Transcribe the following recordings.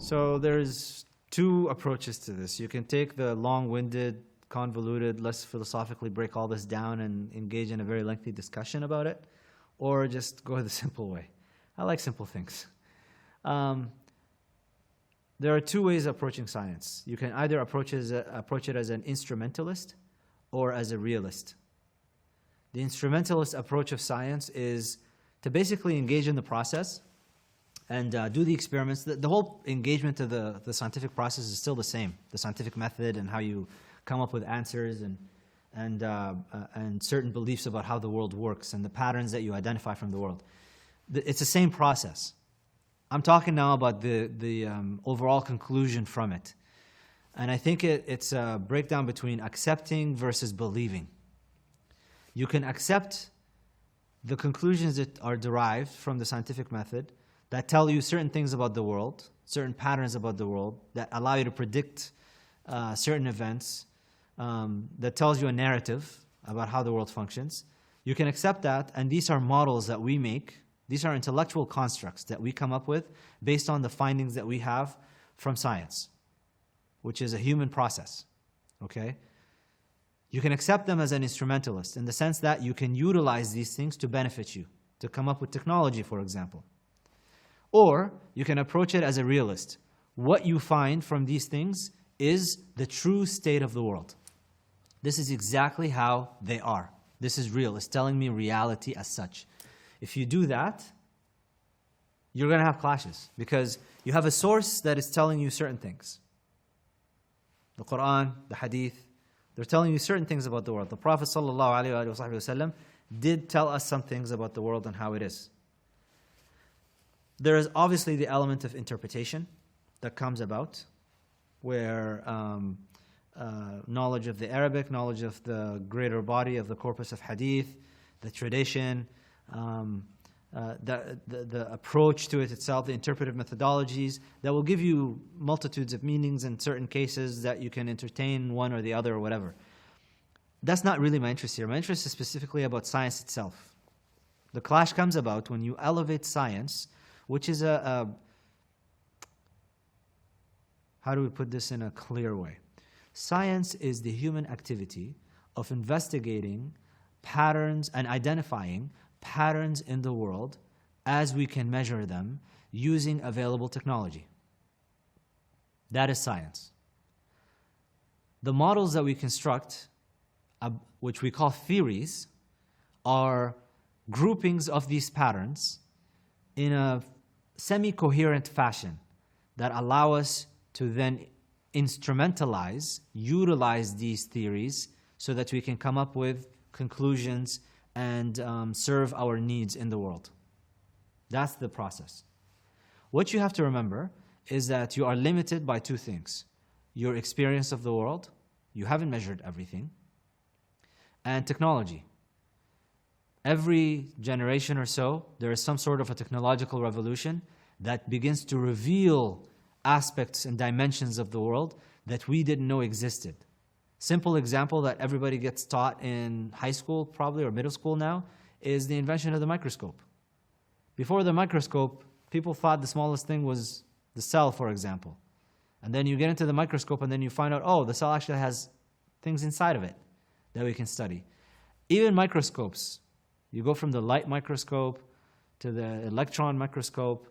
So there's two approaches to this. You can take the long-winded, convoluted, let's philosophically break all this down and engage in a very lengthy discussion about it, or just go the simple way. I like simple things. There are two ways of approaching science. You can either approach it as an instrumentalist or as a realist. The instrumentalist approach of science is to basically engage in the process and do the experiments. The whole engagement of the scientific process is still the same. The scientific method and how you come up with answers and certain beliefs about how the world works and the patterns that you identify from the world. It's the same process. I'm talking now about the overall conclusion from it. And I think it's a breakdown between accepting versus believing. You can accept the conclusions that are derived from the scientific method that tell you certain things about the world, certain patterns about the world, that allow you to predict certain events, that tells you a narrative about how the world functions. You can accept that, and these are models that we make. These are intellectual constructs that we come up with based on the findings that we have from science, which is a human process, okay? You can accept them as an instrumentalist in the sense that you can utilize these things to benefit you, to come up with technology, for example. Or you can approach it as a realist. What you find from these things is the true state of the world. This is exactly how they are. This is real. It's telling me reality as such. If you do that, you're going to have clashes because you have a source that is telling you certain things. The Quran, the Hadith, they're telling you certain things about the world. The Prophet ﷺ did tell us some things about the world and how it is. There is obviously the element of interpretation that comes about, where knowledge of the Arabic, knowledge of the greater body of the corpus of Hadith, the tradition, the approach to it itself, the interpretive methodologies that will give you multitudes of meanings in certain cases that you can entertain one or the other or whatever. That's not really my interest here. My interest is specifically about science itself. The clash comes about when you elevate science, which is how do we put this in a clear way? Science is the human activity of investigating patterns and identifying patterns in the world as we can measure them using available technology. That is science. The models that we construct, which we call theories, are groupings of these patterns in a semi-coherent fashion that allow us to then instrumentalize, utilize these theories so that we can come up with conclusions and serve our needs in the world. That's the process. What you have to remember is that you are limited by two things. Your experience of the world, you haven't measured everything, and technology. Every generation or so, there is some sort of a technological revolution that begins to reveal aspects and dimensions of the world that we didn't know existed. Simple example that everybody gets taught in high school probably or middle school now is the invention of the microscope. Before the microscope, people thought the smallest thing was the cell, for example. And then you get into the microscope and then you find out, oh, the cell actually has things inside of it that we can study. Even microscopes, you go from the light microscope to the electron microscope,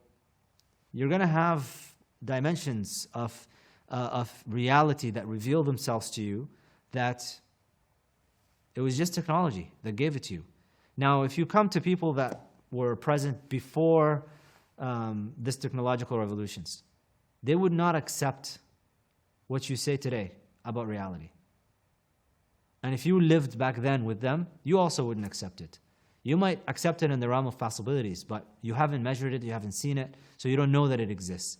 you're going to have dimensions of reality that reveal themselves to you that it was just technology that gave it to you. Now, if you come to people that were present before this technological revolutions, they would not accept what you say today about reality. And if you lived back then with them, you also wouldn't accept it. You might accept it in the realm of possibilities, but you haven't measured it, you haven't seen it, so you don't know that it exists.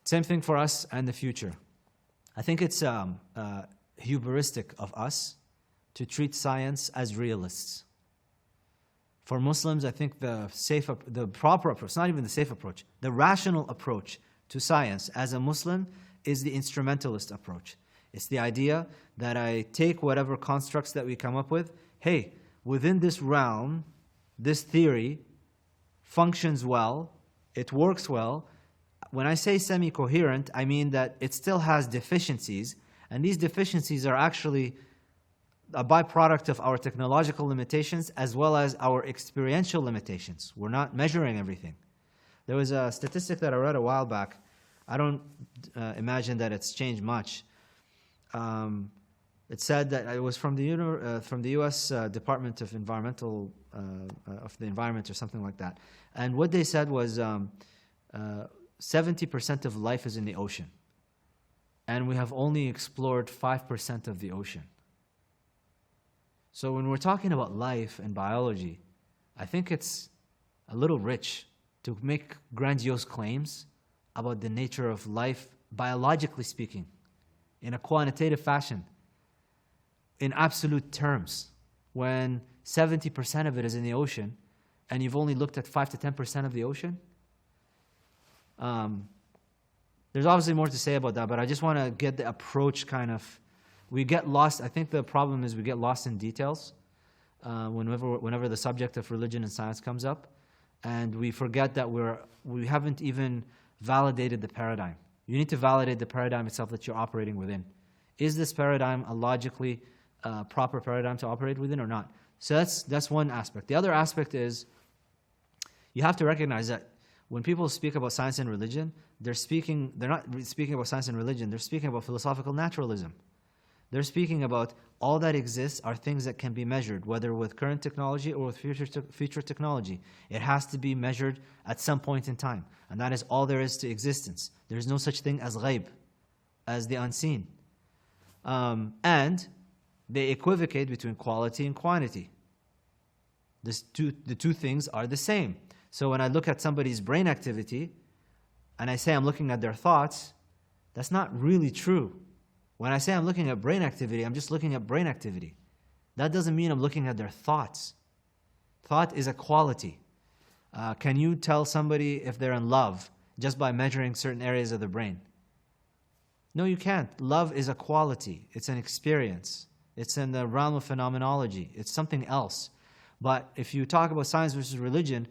Same thing for us and the future. I think it's hubristic of us to treat science as realists. For Muslims, I think the proper approach, not even the safe approach, the rational approach to science as a Muslim is the instrumentalist approach. It's the idea that I take whatever constructs that we come up with, hey, within this realm, this theory functions well, it works well, when I say semi-coherent, I mean that it still has deficiencies, and these deficiencies are actually a byproduct of our technological limitations as well as our experiential limitations. We're not measuring everything. There was a statistic that I read a while back. I don't imagine that it's changed much. It said that it was from the U.S. Department of Environmental of the Environment or something like that. And what they said was 70% of life is in the ocean, and we have only explored 5% of the ocean. So when we're talking about life and biology, I think it's a little rich to make grandiose claims about the nature of life, biologically speaking, in a quantitative fashion, in absolute terms, when 70% of it is in the ocean, and you've only looked at 5 to 10% of the ocean. There's obviously more to say about that, but I just want to get the approach kind of. We get lost. I think the problem is we get lost in details whenever the subject of religion and science comes up, and we forget that we haven't even validated the paradigm. You need to validate the paradigm itself that you're operating within. Is this paradigm a logically proper paradigm to operate within or not? So that's one aspect. The other aspect is you have to recognize that when people speak about science and religion, they're not speaking about science and religion, they're speaking about philosophical naturalism. They're speaking about all that exists are things that can be measured, whether with current technology or with future technology. It has to be measured at some point in time, and that is all there is to existence. There's no such thing as ghaib, as the unseen. And they equivocate between quality and quantity. The two things are the same. So when I look at somebody's brain activity, and I say I'm looking at their thoughts, that's not really true. When I say I'm looking at brain activity, I'm just looking at brain activity. That doesn't mean I'm looking at their thoughts. Thought is a quality. Can you tell somebody if they're in love just by measuring certain areas of the brain? No, you can't. Love is a quality. It's an experience. It's in the realm of phenomenology. It's something else. But if you talk about science versus religion,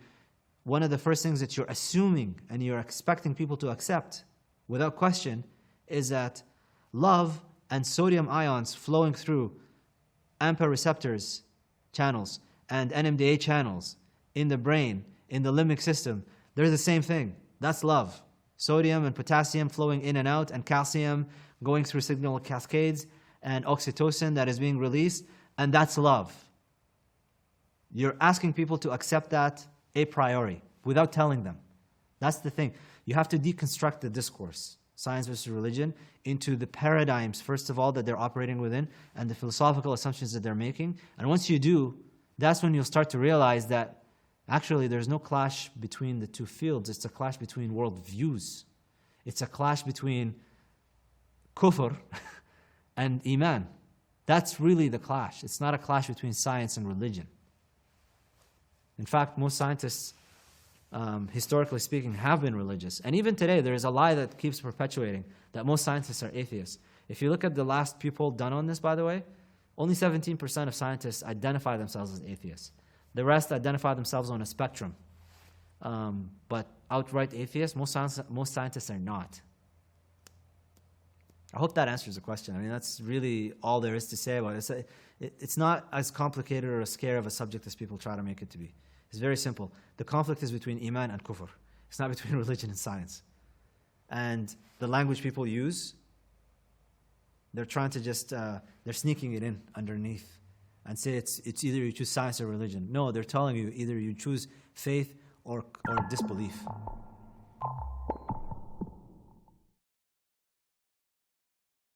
one of the first things that you're assuming and you're expecting people to accept without question is that love and sodium ions flowing through AMPA receptors channels and NMDA channels in the brain, in the limbic system, they're the same thing. That's love. Sodium and potassium flowing in and out, and calcium going through signal cascades, and oxytocin that is being released, and that's love. You're asking people to accept that a priori without telling them. That's the thing. You have to deconstruct the discourse, science versus religion, into the paradigms, first of all, that they're operating within and the philosophical assumptions that they're making. And once you do, that's when you'll start to realize that actually there's no clash between the two fields. It's a clash between worldviews. It's a clash between kufr and iman. That's really the clash. It's not a clash between science and religion. In fact, most scientists, historically speaking, have been religious. And even today, there is a lie that keeps perpetuating that most scientists are atheists. If you look at the last poll done on this, by the way, only 17% of scientists identify themselves as atheists. The rest identify themselves on a spectrum. But outright atheists, most scientists are not. I hope that answers the question. I mean, that's really all there is to say about it. It's not as complicated or as scary of a subject as people try to make it to be. It's very simple. The conflict is between iman and kufr. It's not between religion and science. And the language people use, they're trying to just, they're sneaking it in underneath and say it's either you choose science or religion. No, they're telling you either you choose faith or disbelief.